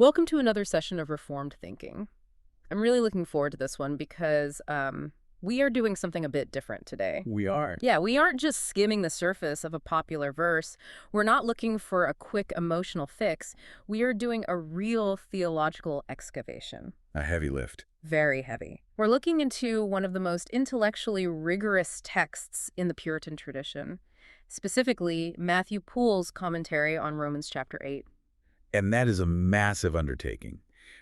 Welcome to another session of Reformed Thinking. I'm really looking forward to this one because we are doing something a bit different today. We are. Yeah, we aren't just skimming the surface of a popular verse. We're not looking for a quick emotional fix. We are doing a real theological excavation. A heavy lift. Very heavy. We're looking into one of the most intellectually rigorous texts in the Puritan tradition, specifically Matthew Poole's commentary on Romans chapter 8. And that is a massive undertaking.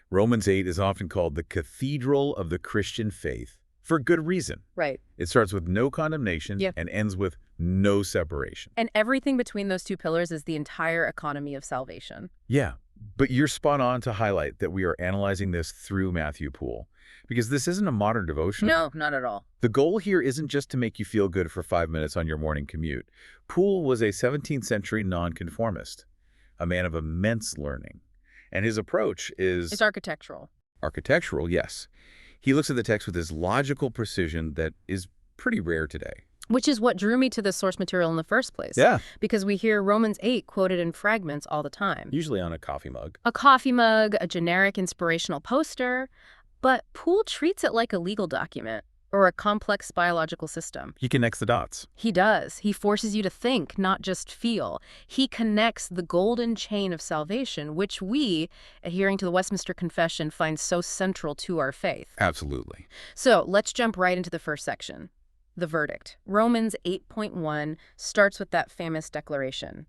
Romans 8 is often called the cathedral of the Christian faith, for good reason. Right. It starts with no condemnation and ends with no separation. And everything between those two pillars is the entire economy of salvation. Yeah, but you're spot on to highlight that we are analyzing this through Matthew Poole, because this isn't a modern devotion. No, not at all. The goal here isn't just to make you feel good for 5 minutes on your morning commute. Poole was a 17th century nonconformist, a man of immense learning. And his approach is... It's architectural. Architectural, yes. He looks at the text with this logical precision that is pretty rare today. Which is what drew me to this source material in the first place. Yeah. Because we hear Romans 8 quoted in fragments all the time. Usually on a coffee mug. A coffee mug, a generic inspirational poster. But Poole treats it like a legal document or a complex biological system. He connects the dots. He does. He forces you to think, not just feel. He connects the golden chain of salvation, which we, adhering to the Westminster Confession, find so central to our faith. Absolutely. So let's jump right into the first section, the verdict. Romans 8.1 starts with that famous declaration.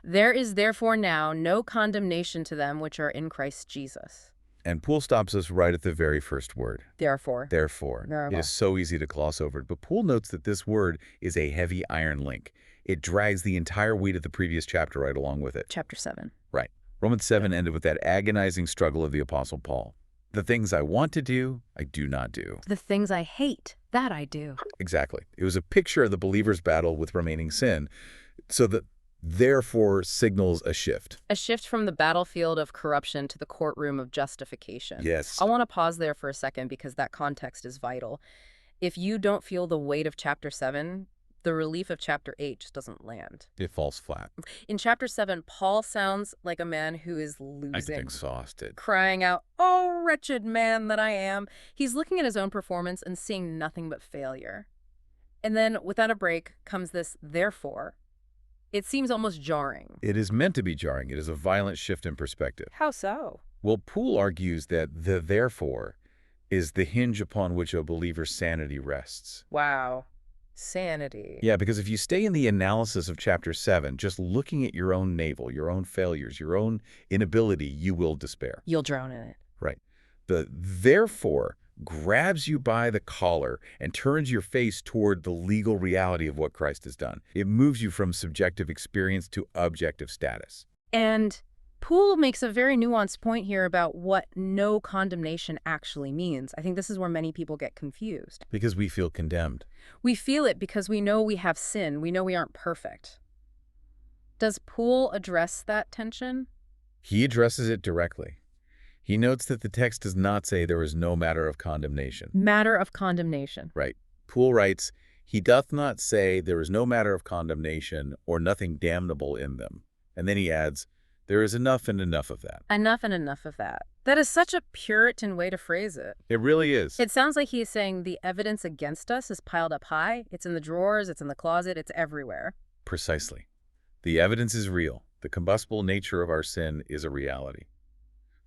There is therefore now no condemnation to them which are in Christ Jesus. And Poole stops us right at the very first word. Therefore. Therefore. It is so easy to gloss over it, but Poole notes that this word is a heavy iron link. It drags the entire weight of the previous chapter right along with it. Chapter 7. Right. Romans 7 ended with that agonizing struggle of the Apostle Paul. The things I want to do, I do not do. The things I hate, that I do. Exactly. It was a picture of the believer's battle with remaining sin. So that therefore signals a shift. A shift from the battlefield of corruption to the courtroom of justification. Yes. I want to pause there for a second because that context is vital. If you don't feel the weight of chapter 7, the relief of chapter 8 just doesn't land. It falls flat. In chapter 7, Paul sounds like a man who is losing. I'm exhausted. Crying out, "Oh, wretched man that I am." He's looking at his own performance and seeing nothing but failure. And then, without a break, comes this therefore. It seems almost jarring. It is meant to be jarring. It is a violent shift in perspective. How so? Well, Poole argues that the therefore is the hinge upon which a believer's sanity rests. Wow. Sanity. Yeah, because if you stay in the analysis of chapter 7, just looking at your own navel, your own failures, your own inability, you will despair. You'll drown in it. Right. The therefore grabs you by the collar and turns your face toward the legal reality of what Christ has done. It moves you from subjective experience to objective status. And Poole makes a very nuanced point here about what no condemnation actually means. I think this is where many people get confused. Because we feel condemned. We feel it because we know we have sin. We know we aren't perfect. Does Poole address that tension? He addresses it directly. He notes that the text does not say there is no matter of condemnation. Matter of condemnation. Right. Poole writes, he doth not say there is no matter of condemnation or nothing damnable in them. And then he adds, there is enough and enough of that. Enough and enough of that. That is such a Puritan way to phrase it. It really is. It sounds like he's saying the evidence against us is piled up high. It's in the drawers, it's in the closet, it's everywhere. Precisely. The evidence is real. The combustible nature of our sin is a reality.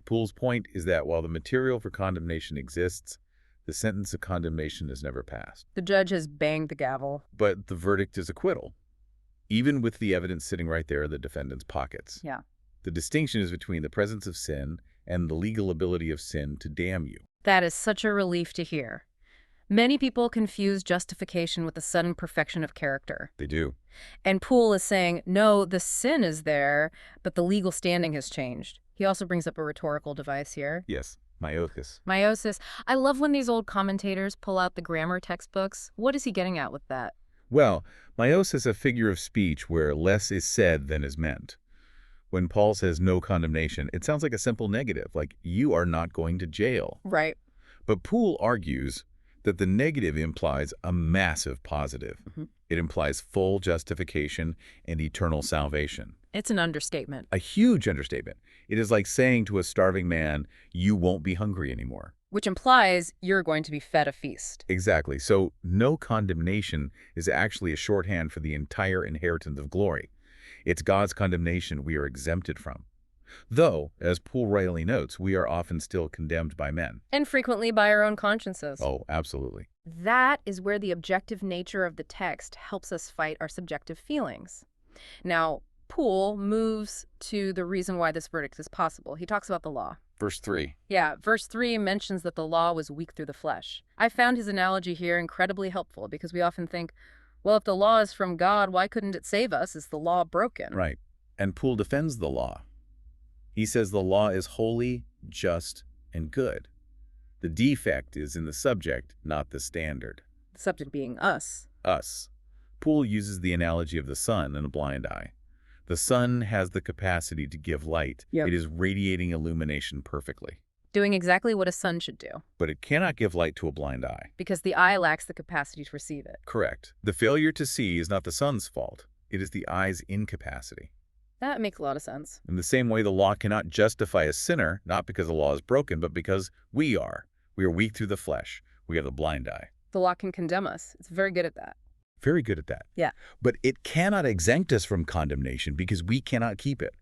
Poole's point is that while the material for condemnation exists, the sentence of condemnation is never passed. The judge has banged the gavel. But the verdict is acquittal, even with the evidence sitting right there in the defendant's pockets. Yeah. The distinction is between the presence of sin and the legal ability of sin to damn you. That is such a relief to hear. Many people confuse justification with the sudden perfection of character. They do. And Poole is saying, no, the sin is there, but the legal standing has changed. He also brings up a rhetorical device here. Yes, meiosis. Meiosis. I love when these old commentators pull out the grammar textbooks. What is he getting at with that? Well, meiosis is a figure of speech where less is said than is meant. When Paul says no condemnation, it sounds like a simple negative, like you are not going to jail. Right. But Poole argues that the negative implies a massive positive. It implies full justification and eternal salvation. It's an understatement. A huge understatement. It is like saying to a starving man, you won't be hungry anymore. Which implies you're going to be fed a feast. Exactly. So no condemnation is actually a shorthand for the entire inheritance of glory. It's God's condemnation we are exempted from. Though, as Poole rightly notes, we are often still condemned by men. And frequently by our own consciences. Oh, absolutely. That is where the objective nature of the text helps us fight our subjective feelings. Now, Poole moves to the reason why this verdict is possible. He talks about the law. Verse 3. Yeah, verse 3 mentions that the law was weak through the flesh. I found his analogy here incredibly helpful because we often think, well, if the law is from God, why couldn't it save us? Is the law broken? Right. And Poole defends the law. He says the law is holy, just, and good. The defect is in the subject, not the standard. The subject being us. Us. Poole uses the analogy of the sun and a blind eye. The sun has the capacity to give light. Yep. It is radiating illumination perfectly. Doing exactly what a sun should do. But it cannot give light to a blind eye. Because the eye lacks the capacity to receive it. Correct. The failure to see is not the sun's fault. It is the eye's incapacity. That makes a lot of sense. In the same way, the law cannot justify a sinner, not because the law is broken, but because we are. We are weak through the flesh. We have the blind eye. The law can condemn us. It's very good at that. Very good at that. Yeah. But it cannot exempt us from condemnation because we cannot keep it.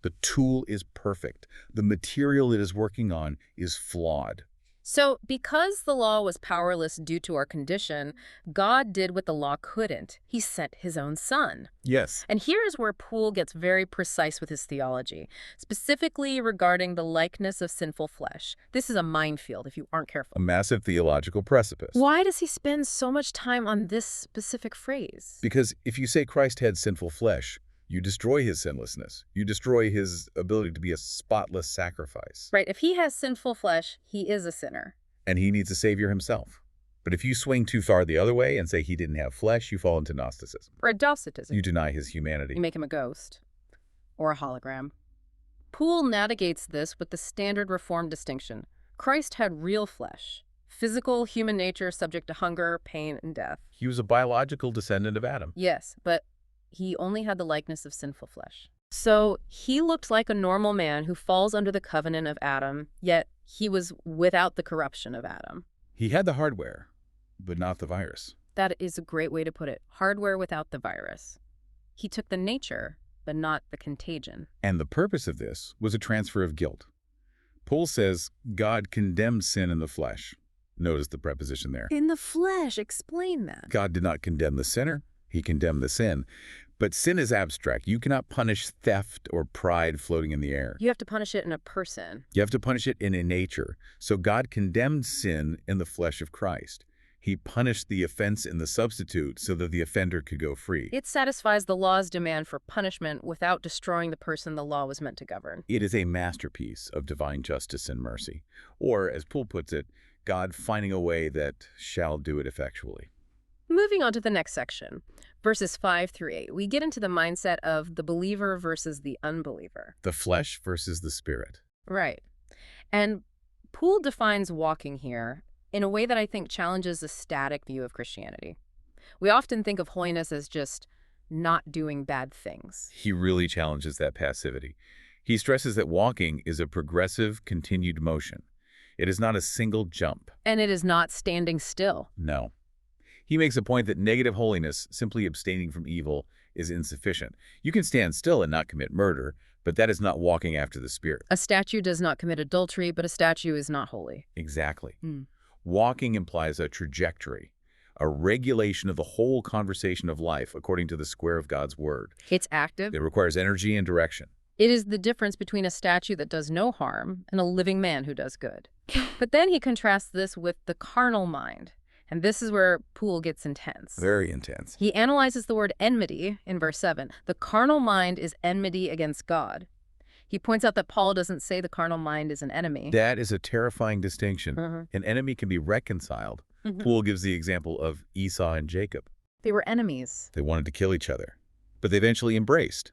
The tool is perfect. The material it is working on is flawed. So, because the law was powerless due to our condition, God did what the law couldn't. He sent his own son. Yes. And here is where Poole gets very precise with his theology, specifically regarding the likeness of sinful flesh. This is a minefield if you aren't careful. A massive theological precipice. Why does he spend so much time on this specific phrase? Because if you say Christ had sinful flesh, you destroy his sinlessness. You destroy his ability to be a spotless sacrifice. Right, if he has sinful flesh, he is a sinner. And he needs a savior himself. But if you swing too far the other way and say he didn't have flesh, you fall into Gnosticism. Or Docetism. You deny his humanity. You make him a ghost. Or a hologram. Poole navigates this with the standard Reformed distinction. Christ had real flesh. Physical human nature subject to hunger, pain, and death. He was a biological descendant of Adam. Yes, but he only had the likeness of sinful flesh. So he looked like a normal man who falls under the covenant of Adam, yet he was without the corruption of Adam. He had the hardware, but not the virus. That is a great way to put it. Hardware without the virus. He took the nature, but not the contagion. And the purpose of this was a transfer of guilt. Poole says God condemned sin in the flesh. Notice the preposition there. In the flesh, explain that. God did not condemn the sinner. He condemned the sin. But sin is abstract. You cannot punish theft or pride floating in the air. You have to punish it in a person. You have to punish it in a nature. So God condemned sin in the flesh of Christ. He punished the offense in the substitute so that the offender could go free. It satisfies the law's demand for punishment without destroying the person the law was meant to govern. It is a masterpiece of divine justice and mercy. Or, as Poole puts it, God finding a way that shall do it effectually. Moving on to the next section, verses 5 through 8, we get into the mindset of the believer versus the unbeliever. The flesh versus the spirit. Right. And Poole defines walking here in a way that I think challenges a static view of Christianity. We often think of holiness as just not doing bad things. He really challenges that passivity. He stresses that walking is a progressive, continued motion. It is not a single jump. And it is not standing still. No. He makes a point that negative holiness, simply abstaining from evil, is insufficient. You can stand still and not commit murder, but that is not walking after the Spirit. A statue does not commit adultery, but a statue is not holy. Exactly. Walking implies a trajectory, a regulation of the whole conversation of life according to the square of God's Word. It's active. It requires energy and direction. It is the difference between a statue that does no harm and a living man who does good. But then he contrasts this with the carnal mind. And this is where Poole gets intense. Very intense. He analyzes the word enmity in verse 7. The carnal mind is enmity against God. He points out that Paul doesn't say the carnal mind is an enemy. That is a terrifying distinction. An enemy can be reconciled. Poole gives the example of Esau and Jacob. They were enemies. They wanted to kill each other, but they eventually embraced.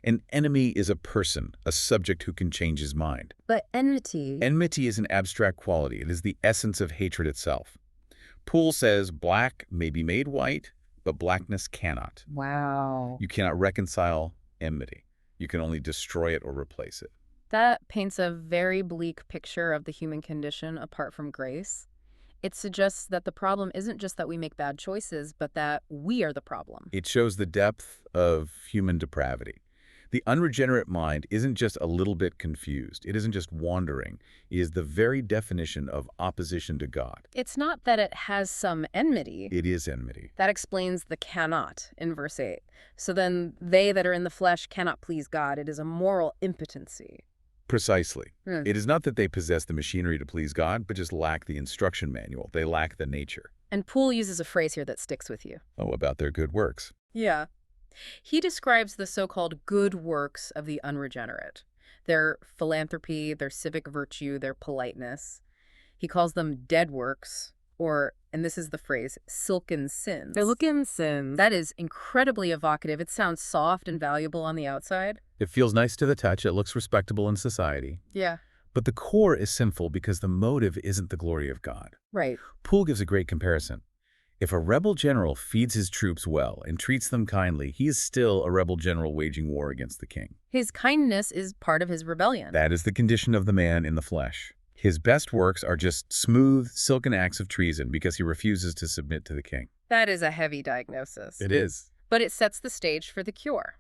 An enemy is a person, a subject who can change his mind. But enmity... Enmity is an abstract quality. It is the essence of hatred itself. Poole says black may be made white, but blackness cannot. Wow. You cannot reconcile enmity. You can only destroy it or replace it. That paints a very bleak picture of the human condition apart from grace. It suggests that the problem isn't just that we make bad choices, but that we are the problem. It shows the depth of human depravity. The unregenerate mind isn't just a little bit confused. It isn't just wandering. It is the very definition of opposition to God. It's not that it has some enmity. It is enmity. That explains the cannot in verse 8. So then they that are in the flesh cannot please God. It is a moral impotency. Precisely. It is not that they possess the machinery to please God, but just lack the instruction manual. They lack the nature. And Poole uses a phrase here that sticks with you. Oh, about their good works. Yeah. He describes the so-called good works of the unregenerate. Their philanthropy, their civic virtue, their politeness. He calls them dead works, or, and this is the phrase, silken sins. Silken sins. That is incredibly evocative. It sounds soft and valuable on the outside. It feels nice to the touch. It looks respectable in society. Yeah. But the core is sinful because the motive isn't the glory of God. Right. Poole gives a great comparison. If a rebel general feeds his troops well and treats them kindly, he is still a rebel general waging war against the king. His kindness is part of his rebellion. That is the condition of the man in the flesh. His best works are just smooth, silken acts of treason because he refuses to submit to the king. That is a heavy diagnosis. It is. But it sets the stage for the cure.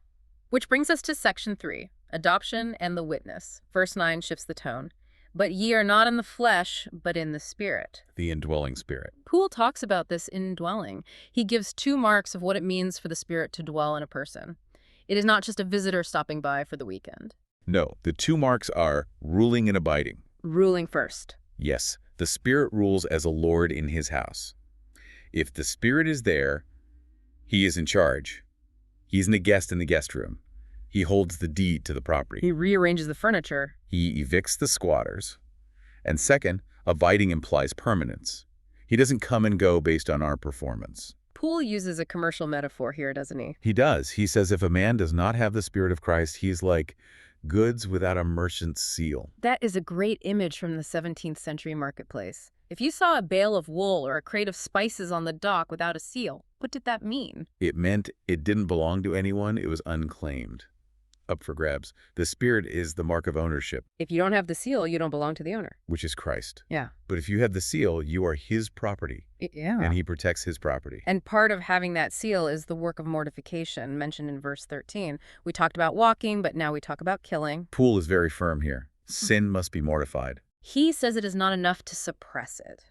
Which brings us to section 3, adoption and the witness. Verse 9 shifts the tone. But ye are not in the flesh, but in the spirit. The indwelling spirit. Poole talks about this indwelling. He gives 2 marks of what it means for the spirit to dwell in a person. It is not just a visitor stopping by for the weekend. No, the 2 marks are ruling and abiding. Ruling first. Yes, the Spirit rules as a lord in his house. If the Spirit is there, he is in charge. He isn't a guest in the guest room. He holds the deed to the property. He rearranges the furniture. He evicts the squatters. And second, abiding implies permanence. He doesn't come and go based on our performance. Poole uses a commercial metaphor here, doesn't he? He does. He says if a man does not have the Spirit of Christ, he's like goods without a merchant's seal. That is a great image from the 17th century marketplace. If you saw a bale of wool or a crate of spices on the dock without a seal, what did that mean? It meant it didn't belong to anyone. It was unclaimed. Up for grabs. The Spirit is the mark of ownership, If you don't have the seal, you don't belong to the owner. which is Christ. Yeah. But if you have the seal, you are his property, Yeah. and he protects his property. And part of having that seal is the work of mortification mentioned in verse 13. We talked about walking, but now we talk about killing. Poole is very firm here. Sin must be mortified. He says it is not enough to suppress it.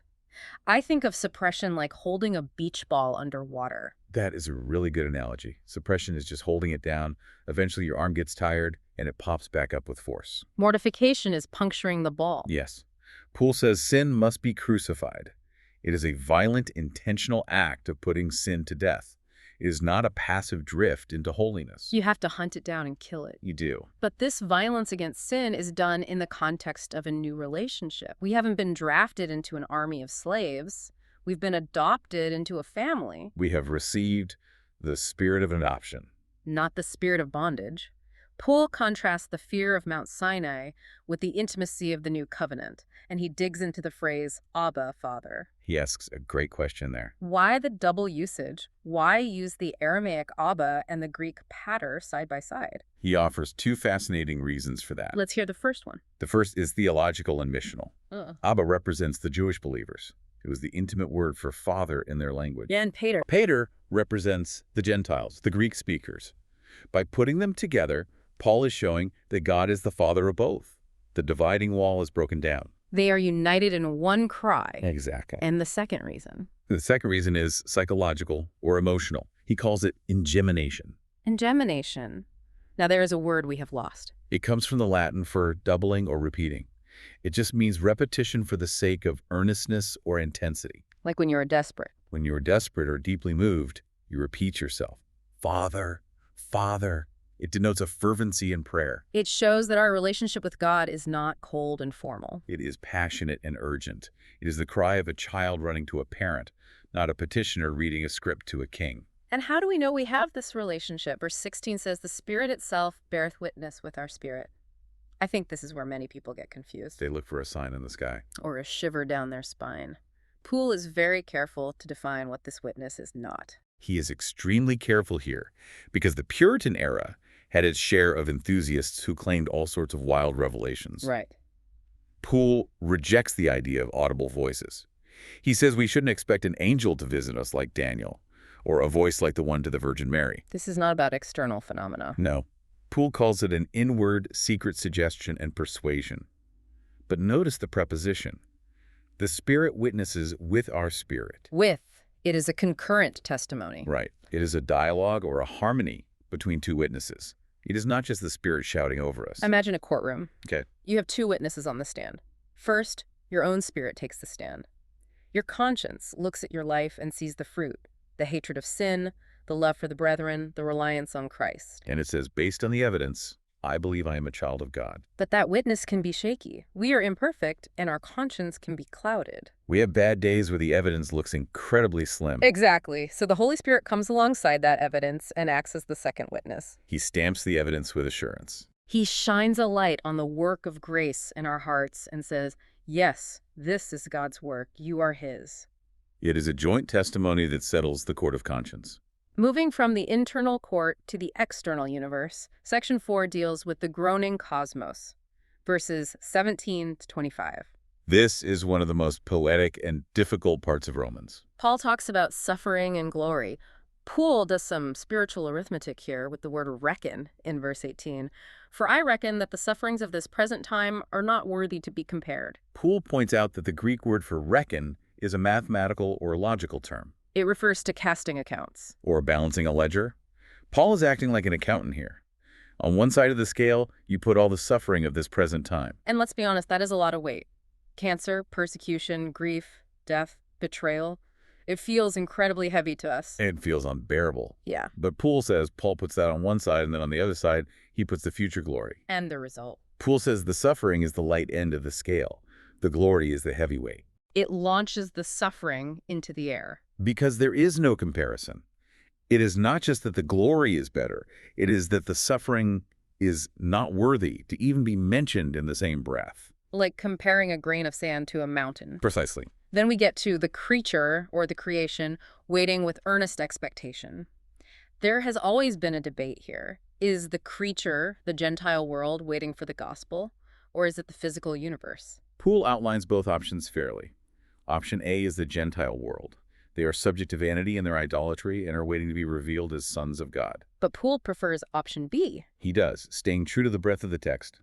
I think of suppression like holding a beach ball underwater. That is a really good analogy. Suppression is just holding it down. Eventually your arm gets tired, and it pops back up with force. Mortification is puncturing the ball. Yes. Poole says sin must be crucified. It is a violent, intentional act of putting sin to death. It is not a passive drift into holiness. You have to hunt it down and kill it. You do. But this violence against sin is done in the context of a new relationship. We haven't been drafted into an army of slaves. We've been adopted into a family, We have received the spirit of adoption. not the spirit of bondage. Poole contrasts the fear of Mount Sinai with the intimacy of the new covenant, and he digs into the phrase, Abba, Father. He asks a great question there. Why the double usage? Why use the Aramaic Abba and the Greek pater side by side? He offers 2 fascinating reasons for that. Let's hear the first one. The first is theological and missional. Ugh. Abba represents the Jewish believers. It was the intimate word for father in their language. Yeah, and pater. Pater represents the Gentiles, the Greek speakers. By putting them together, Paul is showing that God is the father of both. The dividing wall is broken down. They are united in one cry. Exactly. And the second reason. The second reason is psychological or emotional. He calls it ingemination. Ingemination. Now there is a word we have lost. It comes from the Latin for doubling or repeating. It just means repetition for the sake of earnestness or intensity. Like when you're desperate. When you're desperate or deeply moved, you repeat yourself. Father, Father. It denotes a fervency in prayer. It shows that our relationship with God is not cold and formal. It is passionate and urgent. It is the cry of a child running to a parent, not a petitioner reading a script to a king. And how do we know we have this relationship? Verse 16 says, the Spirit itself beareth witness with our spirit. I think this is where many people get confused. They look for a sign in the sky. Or a shiver down their spine. Poole is very careful to define what this witness is not. He is extremely careful here because the Puritan era had its share of enthusiasts who claimed all sorts of wild revelations. Right. Poole rejects the idea of audible voices. He says we shouldn't expect an angel to visit us like Daniel, or a voice like the one to the Virgin Mary. This is not about external phenomena. No. Poole calls it an inward, secret suggestion and persuasion. But notice the preposition. The Spirit witnesses with our spirit. With. It is a concurrent testimony. Right. It is a dialogue or a harmony between two witnesses. It is not just the Spirit shouting over us. Imagine a courtroom. Okay. You have two witnesses on the stand. First, your own spirit takes the stand. Your conscience looks at your life and sees the fruit, the hatred of sin, the love for the brethren, the reliance on Christ. And it says, based on the evidence, I believe I am a child of God. But that witness can be shaky. We are imperfect, and our conscience can be clouded. We have bad days where the evidence looks incredibly slim. Exactly. So the Holy Spirit comes alongside that evidence and acts as the second witness. He stamps the evidence with assurance. He shines a light on the work of grace in our hearts and says, yes, this is God's work. You are His. It is a joint testimony that settles the court of conscience. Moving from the internal court to the external universe, Section 4 deals with the groaning cosmos, verses 17 to 25. This is one of the most poetic and difficult parts of Romans. Paul talks about suffering and glory. Poole does some spiritual arithmetic here with the word reckon in verse 18. For I reckon that the sufferings of this present time are not worthy to be compared. Poole points out that the Greek word for reckon is a mathematical or logical term. It refers to casting accounts. Or balancing a ledger. Paul is acting like an accountant here. On one side of the scale, you put all the suffering of this present time. And let's be honest, that is a lot of weight. Cancer, persecution, grief, death, betrayal. It feels incredibly heavy to us. It feels unbearable. Yeah. But Poole says Paul puts that on one side, and then on the other side, he puts the future glory. And the result. Poole says the suffering is the light end of the scale. The glory is the heavyweight. It launches the suffering into the air. Because there is no comparison. It is not just that the glory is better. It is that the suffering is not worthy to even be mentioned in the same breath. Like comparing a grain of sand to a mountain. Precisely. Then we get to the creature, or the creation, waiting with earnest expectation. There has always been a debate here. Is the creature, the Gentile world, waiting for the gospel, or is it the physical universe? Poole outlines both options fairly. Option A is the Gentile world. They are subject to vanity and their idolatry and are waiting to be revealed as sons of God. But Poole prefers option B. He does, staying true to the breadth of the text.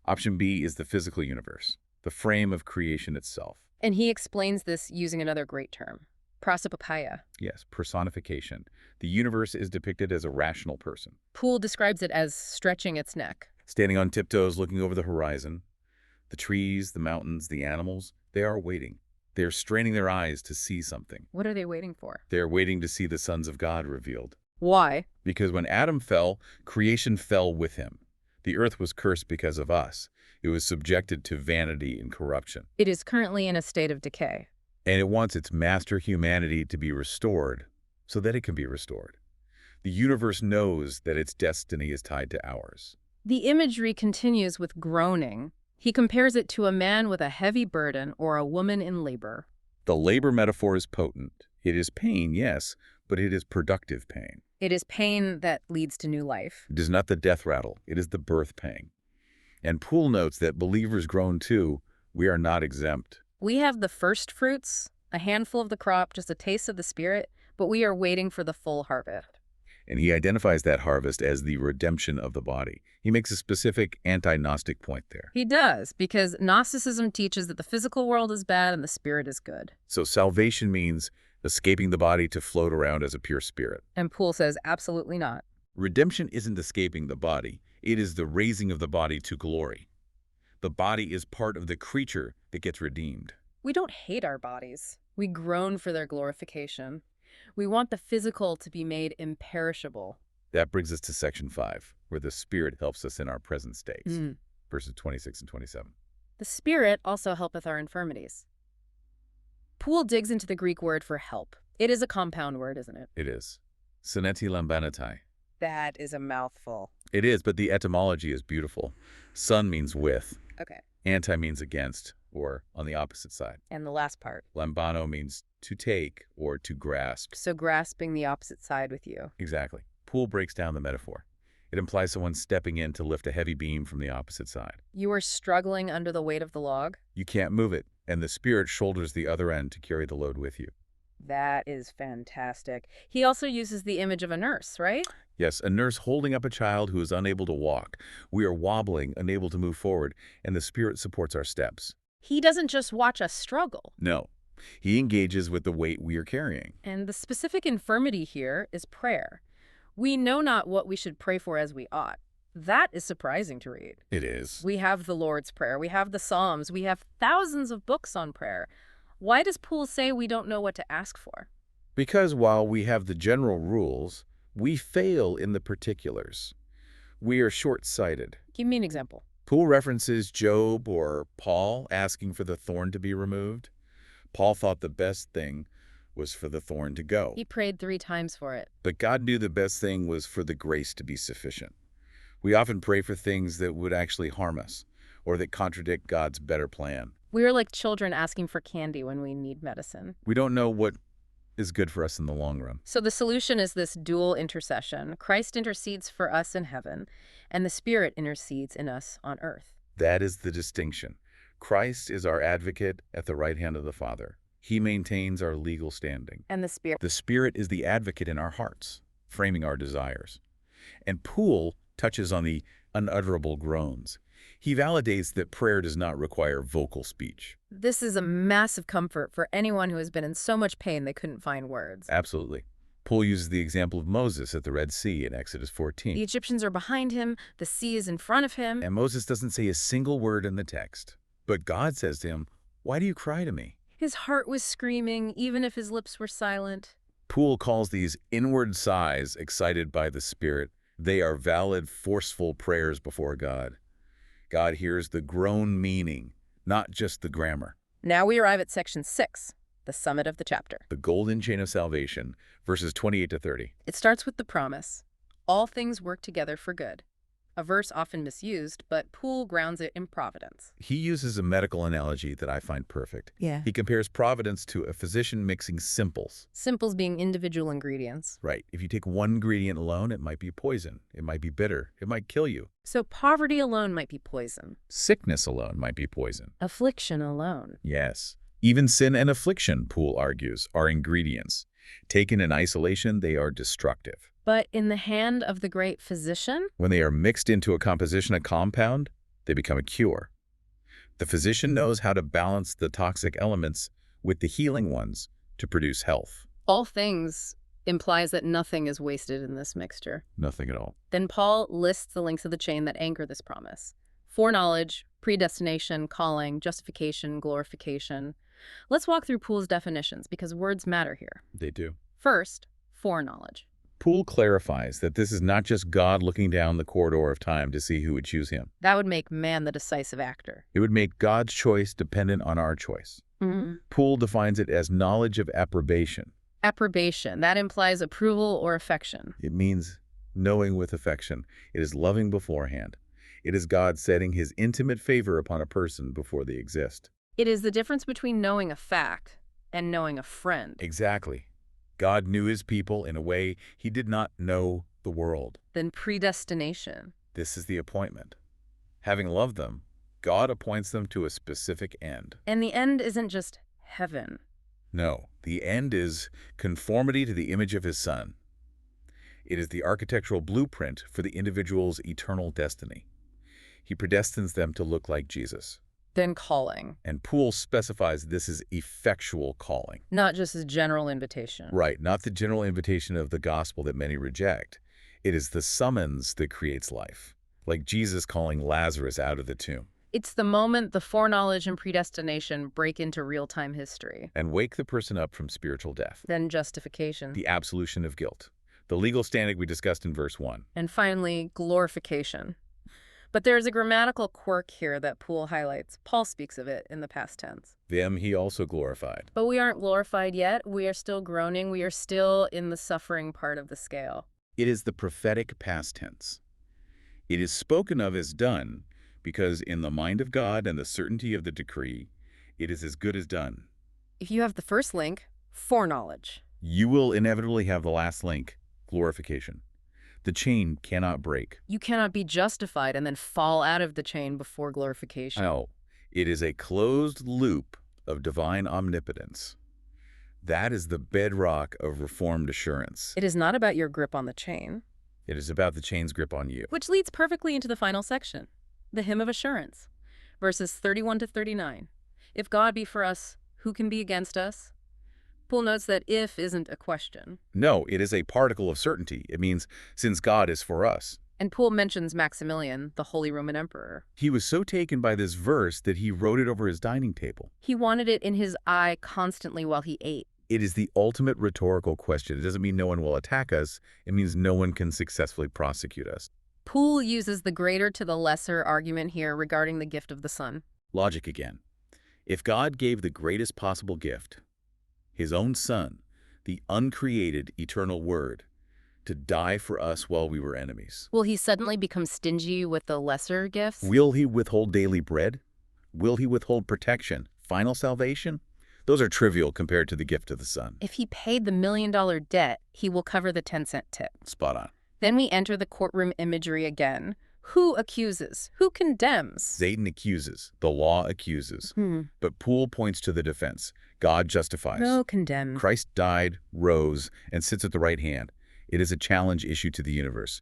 Option B is the physical universe, the frame of creation itself. And he explains this using another great term, prosopopeia. Yes, personification. The universe is depicted as a rational person. Poole describes it as stretching its neck. Standing on tiptoes looking over the horizon. The trees, the mountains, the animals, they are waiting. They are straining their eyes to see something. What are they waiting for? They are waiting to see the sons of God revealed. Why? Because when Adam fell, creation fell with him. The earth was cursed because of us. It was subjected to vanity and corruption. It is currently in a state of decay. And it wants its master humanity to be restored so that it can be restored. The universe knows that its destiny is tied to ours. The imagery continues with groaning. He compares it to a man with a heavy burden or a woman in labor. The labor metaphor is potent. It is pain, yes, but it is productive pain. It is pain that leads to new life. It is not the death rattle. It is the birth pang. And Poole notes that believers groan too. We are not exempt. We have the first fruits, a handful of the crop, just a taste of the Spirit, but we are waiting for the full harvest. And he identifies that harvest as the redemption of the body. He makes a specific anti-Gnostic point there. He does, because Gnosticism teaches that the physical world is bad and the spirit is good. So salvation means escaping the body to float around as a pure spirit. And Poole says absolutely not. Redemption isn't escaping the body. It is the raising of the body to glory. The body is part of the creature that gets redeemed. We don't hate our bodies. We groan for their glorification. We want the physical to be made imperishable. That brings us to Section 5, where the Spirit helps us in our present states, verses 26 and 27. The Spirit also helpeth our infirmities. Poole digs into the Greek word for help. It is a compound word, isn't it? It is. Syneti lambanatai. That is a mouthful. It is, but the etymology is beautiful. Sun means with. Okay. Anti means against, or on the opposite side. And the last part. Lambano means to take or to grasp. So grasping the opposite side with you. Exactly. Poole breaks down the metaphor. It implies someone stepping in to lift a heavy beam from the opposite side. You are struggling under the weight of the log? You can't move it, and the Spirit shoulders the other end to carry the load with you. That is fantastic. He also uses the image of a nurse, right? Yes, a nurse holding up a child who is unable to walk. We are wobbling, unable to move forward, and the Spirit supports our steps. He doesn't just watch us struggle. No, he engages with the weight we are carrying. And the specific infirmity here is prayer. We know not what we should pray for as we ought. That is surprising to read. It is. We have the Lord's Prayer. We have the Psalms. We have thousands of books on prayer. Why does Poole say we don't know what to ask for? Because while we have the general rules, we fail in the particulars. We are short-sighted. Give me an example. Poole references Job or Paul asking for the thorn to be removed. Paul thought the best thing was for the thorn to go. He prayed 3 times for it. But God knew the best thing was for the grace to be sufficient. We often pray for things that would actually harm us or that contradict God's better plan. We are like children asking for candy when we need medicine. We don't know what is good for us in the long run. So the solution is this dual intercession. Christ intercedes for us in heaven, and the Spirit intercedes in us on earth. That is the distinction. Christ is our advocate at the right hand of the Father. He maintains our legal standing. And the Spirit. The Spirit is the advocate in our hearts, framing our desires. And Poole touches on the unutterable groans. He validates that prayer does not require vocal speech. This is a massive comfort for anyone who has been in so much pain they couldn't find words. Absolutely. Poole uses the example of Moses at the Red Sea in Exodus 14. The Egyptians are behind him, the sea is in front of him. And Moses doesn't say a single word in the text. But God says to him, "Why do you cry to me?" His heart was screaming, even if his lips were silent. Poole calls these inward sighs excited by the Spirit. They are valid, forceful prayers before God. God hears the groan meaning, not just the grammar. Now we arrive at section 6, the summit of the chapter. The golden chain of salvation, verses 28 to 30. It starts with the promise, all things work together for good. A verse often misused, but Poole grounds it in providence. He uses a medical analogy that I find perfect. Yeah. He compares providence to a physician mixing simples. Simples being individual ingredients. Right. If you take one ingredient alone, it might be poison. It might be bitter. It might kill you. So poverty alone might be poison. Sickness alone might be poison. Affliction alone. Yes. Even sin and affliction, Poole argues, are ingredients. Taken in isolation, they are destructive. But in the hand of the great physician? When they are mixed into a composition, a compound, they become a cure. The physician knows how to balance the toxic elements with the healing ones to produce health. All things implies that nothing is wasted in this mixture. Nothing at all. Then Paul lists the links of the chain that anchor this promise. Foreknowledge, predestination, calling, justification, glorification. Let's walk through Poole's definitions because words matter here. They do. First, foreknowledge. Poole clarifies that this is not just God looking down the corridor of time to see who would choose him. That would make man the decisive actor. It would make God's choice dependent on our choice. Poole defines it as knowledge of approbation. Approbation. That implies approval or affection. It means knowing with affection. It is loving beforehand. It is God setting his intimate favor upon a person before they exist. It is the difference between knowing a fact and knowing a friend. Exactly. God knew his people in a way he did not know the world. Then predestination. This is the appointment. Having loved them, God appoints them to a specific end. And the end isn't just heaven. No, the end is conformity to the image of his Son. It is the architectural blueprint for the individual's eternal destiny. He predestines them to look like Jesus. Then calling. And Poole specifies this is effectual calling. Not just a general invitation. Right, not the general invitation of the gospel that many reject. It is the summons that creates life, like Jesus calling Lazarus out of the tomb. It's the moment the foreknowledge and predestination break into real-time history. And wake the person up from spiritual death. Then justification. The absolution of guilt. The legal standing we discussed in verse 1. And finally, glorification. But there's a grammatical quirk here that Poole highlights. Paul speaks of it in the past tense. Them he also glorified. But we aren't glorified yet. We are still groaning. We are still in the suffering part of the scale. It is the prophetic past tense. It is spoken of as done because in the mind of God and the certainty of the decree, it is as good as done. If you have the first link, foreknowledge. You will inevitably have the last link, glorification. The chain cannot break. You cannot be justified and then fall out of the chain before glorification. No, it is a closed loop of divine omnipotence. That is the bedrock of Reformed assurance. It is not about your grip on the chain. It is about the chain's grip on you. Which leads perfectly into the final section, the hymn of assurance, verses 31 to 39. If God be for us, who can be against us? Poole notes that if isn't a question. No, it is a particle of certainty. It means since God is for us. And Poole mentions Maximilian, the Holy Roman Emperor. He was so taken by this verse that he wrote it over his dining table. He wanted it in his eye constantly while he ate. It is the ultimate rhetorical question. It doesn't mean no one will attack us. It means no one can successfully prosecute us. Poole uses the greater to the lesser argument here regarding the gift of the Son. Logic again. If God gave the greatest possible gift, his own Son, the uncreated eternal Word, to die for us while we were enemies, Will he suddenly become stingy with the lesser gifts? will he withhold daily bread? Will he withhold protection, final salvation? Those are trivial compared to the gift of the Son. If he paid the $1 million debt, he will cover the 10-cent tip. Spot on. Then we enter the courtroom imagery again. Who accuses? Who condemns? Satan accuses. The law accuses. But Poole points to the defense. God justifies. No condemn. Christ died, rose, and sits at the right hand. It is a challenge issue to the universe.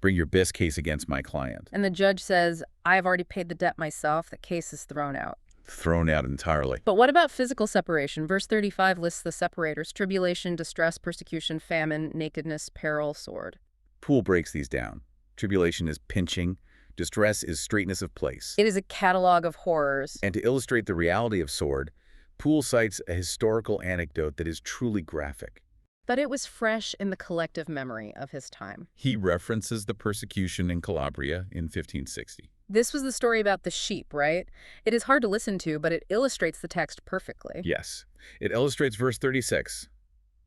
Bring your best case against my client. And the judge says, I've already paid the debt myself. The case is thrown out. Thrown out entirely. But what about physical separation? Verse 35 lists the separators: tribulation, distress, persecution, famine, nakedness, peril, sword. Poole breaks these down. Tribulation is pinching. Distress is straightness of place. It is a catalog of horrors. And to illustrate the reality of sword, Poole cites a historical anecdote that is truly graphic. But it was fresh in the collective memory of his time. He references the persecution in Calabria in 1560. This was the story about the sheep, right? It is hard to listen to, but it illustrates the text perfectly. Yes. It illustrates verse 36.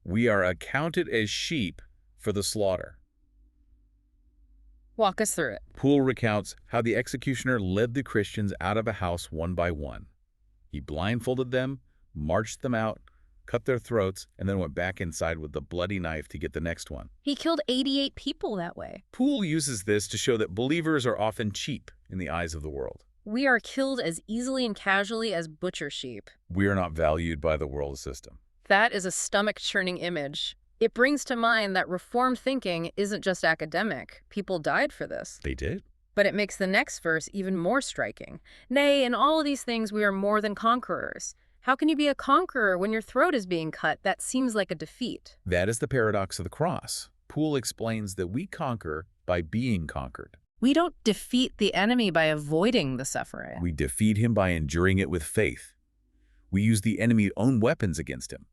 We are accounted as sheep for the slaughter. Walk us through it. Poole recounts how the executioner led the Christians out of a house one by one. He blindfolded them, marched them out, cut their throats, and then went back inside with the bloody knife to get the next one. He killed 88 people that way. Poole uses this to show that believers are often cheap in the eyes of the world. We are killed as easily and casually as butcher sheep. We are not valued by the world system. That is a stomach-churning image. It brings to mind that Reformed thinking isn't just academic. People died for this. They did? But it makes the next verse even more striking. Nay, in all of these things we are more than conquerors. How can you be a conqueror when your throat is being cut? That seems like a defeat. That is the paradox of the cross. Poole explains that we conquer by being conquered. We don't defeat the enemy by avoiding the suffering. We defeat him by enduring it with faith. We use the enemy's own weapons against him.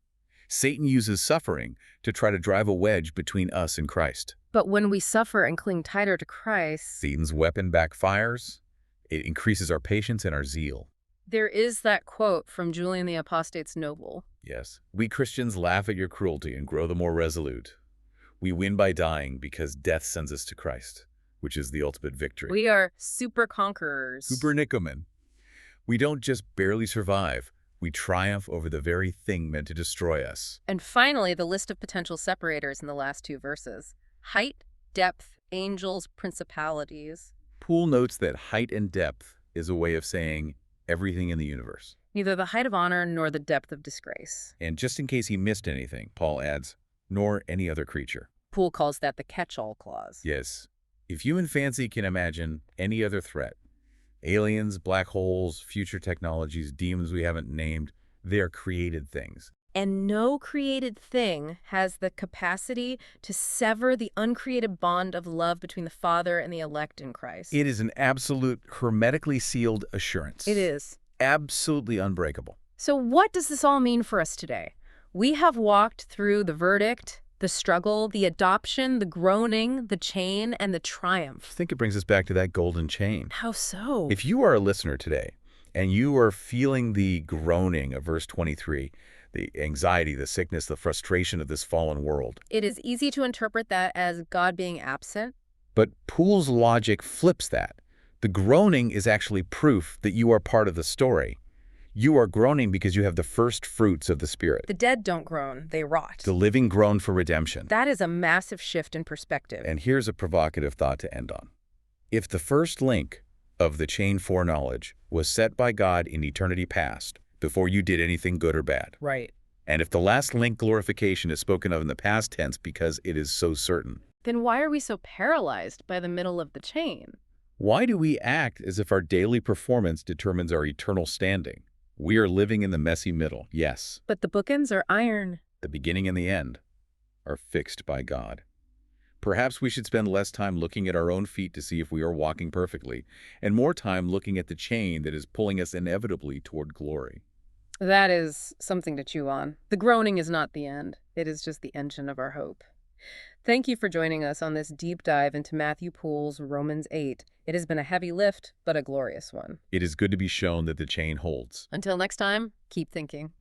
Satan uses suffering to try to drive a wedge between us and Christ. But when we suffer and cling tighter to Christ, Satan's weapon backfires. It increases our patience and our zeal. there is that quote from Julian the Apostate's noble. Yes, we Christians laugh at your cruelty and grow the more resolute. We win by dying because death sends us to Christ, which is the ultimate victory. We are super conquerors. Super Nickerman. We don't just barely survive. We triumph over the very thing meant to destroy us. And finally, the list of potential separators in the last two verses. Height, depth, angels, principalities. Poole notes that height and depth is a way of saying everything in the universe. Neither the height of honor nor the depth of disgrace. And just in case he missed anything, Paul adds, nor any other creature. Poole calls that the catch-all clause. Yes. If human fancy can imagine any other threat, aliens, black holes, future technologies, demons we haven't named, they are created things. And no created thing has the capacity to sever the uncreated bond of love between the Father and the elect in Christ. It is an absolute, hermetically sealed assurance. It is. Absolutely unbreakable. So what does this all mean for us today? We have walked through the verdict, the struggle, the adoption, the groaning, the chain, and the triumph. I think it brings us back to that golden chain. How so? If you are a listener today and you are feeling the groaning of verse 23, the anxiety, the sickness, the frustration of this fallen world. It is easy to interpret that as God being absent. But Poole's logic flips that. The groaning is actually proof that you are part of the story. You are groaning because you have the first fruits of the Spirit, The dead don't groan, they rot. the living groan for redemption. That is a massive shift in perspective. And here's a provocative thought to end on. If the first link of the chain foreknowledge was set by God in eternity past, before you did anything good or bad, Right. and if the last link, glorification, is spoken of in the past tense because it is so certain, Then why are we so paralyzed by the middle of the chain? why do we act as if our daily performance determines our eternal standing? We are living in the messy middle, yes. But the bookends are iron. The beginning and the end are fixed by God. Perhaps we should spend less time looking at our own feet to see if we are walking perfectly, and more time looking at the chain that is pulling us inevitably toward glory. That is something to chew on. The groaning is not the end. It is just the engine of our hope. Thank you for joining us on this deep dive into Matthew Poole's Romans 8. It has been a heavy lift, but a glorious one. It is good to be shown that the chain holds. Until next time, keep thinking.